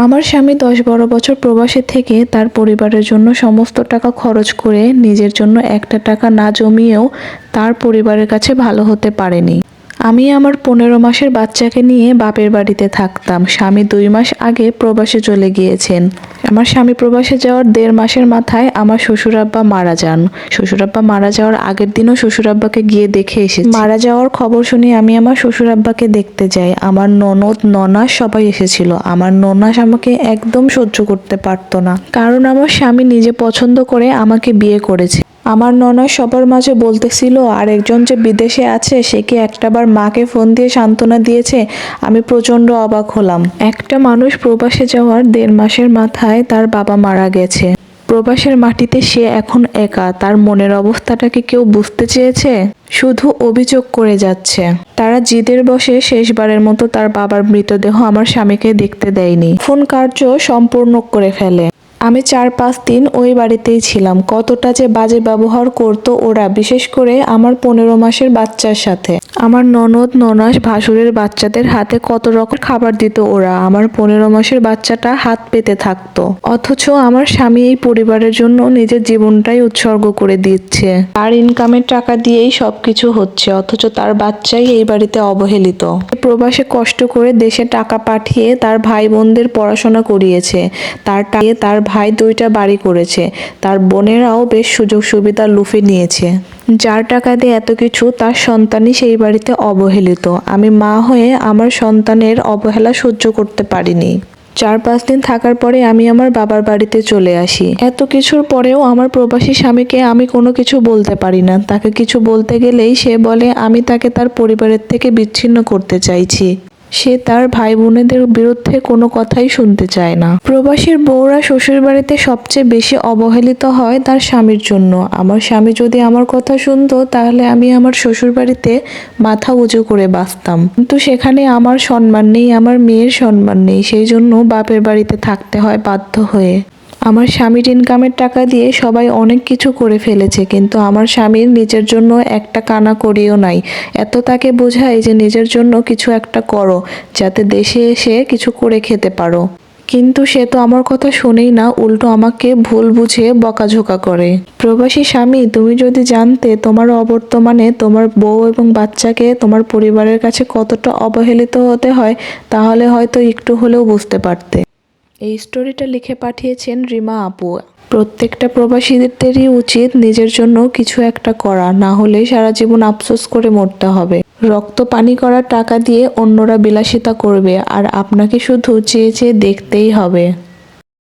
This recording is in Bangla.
আমার স্বামী ১০-১২ বছর প্রবাসে থেকে তার পরিবারের জন্য সমস্ত টাকা খরচ করে নিজের জন্য একটা টাকা না জমিয়েও তার পরিবারের কাছে ভালো হতে পারেনি। আমি আমার ১৫ মাসের বাচ্চাকে নিয়ে বাপের বাড়িতে থাকতাম। স্বামী ২ মাস আগে প্রবাসে চলে গিয়েছেন। আমার স্বামী প্রবাসে যাওয়ার ১.৫ মাসের মাথায় আমার শ্বশুরাব্বা মারা যান। শ্বশুরাব্বা মারা যাওয়ার আগের দিনও শ্বশুরাব্বাকে গিয়ে দেখে এসেছি। মারা যাওয়ার খবর শুনে আমি আমার শ্বশুরাব্বাকে দেখতে যাই। আমার ননদ, ননাস সবাই এসেছিল। আমার ননাস আমাকে একদম সহ্য করতে পারতো না, কারণ আমার স্বামী নিজে পছন্দ করে আমাকে বিয়ে করেছে। আমার ননদ সবার মাঝে বলতেছিল আরেকজন যে বিদেশে আছে সে কি একটাবার মাকে ফোন দিয়ে সান্ত্বনা দিয়েছে। আমি প্রচন্ড অবাক হলাম। একটা মানুষ প্রবাসে যাওয়ার ১.৫ মাসের মাথায় তার বাবা মারা গেছে। প্রবাসের মাটিতে সে এখন একা। তার মনের অবস্থাটা কি কেউ বুঝতে চেয়েছে? শুধু অভিযোগ করে যাচ্ছে। তারা জিদের বশে শেষবারের মতো তার বাবার মৃতদেহ আমার স্বামীকে দেখতে দেয়নি। ফোন কার্য সম্পূর্ণ করে ফেলে। আমি ৪-৫ দিন ওই বাড়িতেই ছিলাম। কতটা যে বাজে ব্যবহার করতো ওরা, বিশেষ করে আমার ১৫ মাসের বাচ্চার সাথে। আমার ননদ, ননাস, ভাসুরের বাচ্চাদের হাতে কত রকম খাবার দিত ওরা। আমার ১৫ মাসের বাচ্চাটা হাত পেতে থাকতো। অথচ আমার স্বামী এই পরিবারের জন্য নিজের জীবনটাই উৎসর্গ করে দিচ্ছে। তার ইনকামের টাকা দিয়েই সবকিছু হচ্ছে, অথচ তার বাচ্চাই এই বাড়িতে অবহেলিত। প্রবাসে কষ্ট করে দেশে টাকা পাঠিয়ে তার ভাই বোনদের পড়াশোনা করিয়েছে। তার ভাই ২টা বাড়ি করেছে। তার বোনেরাও বেশ সুযোগ সুবিধা লুফে নিয়েছে। যার টাকা দিয়ে এত কিছু, তার সন্তানই সেই বাড়িতে অবহেলিত। আমি মা হয়ে আমার সন্তানের অবহেলা সহ্য করতে পারিনি। ৪-৫ দিন থাকার পরে আমি আমার বাবার বাড়িতে চলে আসি। এত কিছুর পরেও আমার প্রবাসী স্বামীকে আমি কোনো কিছু বলতে পারি না। তাকে কিছু বলতে গেলেই সে বলে আমি তাকে তার পরিবারের থেকে বিচ্ছিন্ন করতে চাইছি। সে তার ভাই বোনেদের বিরুদ্ধে কোনো কথাই শুনতে চায় না। প্রবাসীর বউরা শ্বশুর বাড়িতে সবচেয়ে বেশি অবহেলিত হয় তার স্বামীর জন্য। আমার স্বামী যদি আমার কথা শুনতো তাহলে আমি আমার শ্বশুর বাড়িতে মাথা উঁচু করে বাঁচতাম, কিন্তু সেখানে আমার সম্মান নেই, আমার মেয়ের সম্মান নেই। সেই জন্য বাপের বাড়িতে থাকতে হয় বাধ্য হয়ে। আমার স্বামীর ইনকামের টাকা দিয়ে সবাই অনেক কিছু করে ফেলেছে, কিন্তু আমার স্বামীর নিজের জন্য একটা কানা করিও নাই। এত তাকে বোঝায় যে নিজের জন্য কিছু একটা করো, যাতে দেশে এসে কিছু করে খেতে পারো। কিন্তু সে তো আমার কথা শোনেই না, উল্টো আমাকে ভুল বুঝে বকাঝোকা করে। প্রবাসী স্বামী, তুমি যদি জানতে তোমার অবর্তমানে তোমার বউ এবং বাচ্চাকে তোমার পরিবারের কাছে কতটা অবহেলিত হতে হয়, তাহলে হয়তো একটু হলেও বুঝতে পারতে। এই স্টোরিটা লিখে পাঠিয়েছেন রিমা আপু। প্রত্যেকটা প্রবাসীদেরই উচিত নিজের জন্য কিছু একটা করা, না হলে সারা জীবন আফসোস করে মরতে হবে। রক্ত পানি করার টাকা দিয়ে অন্যরা বিলাসিতা করবে, আর আপনাকে শুধু চেয়ে চেয়ে দেখতেই হবে।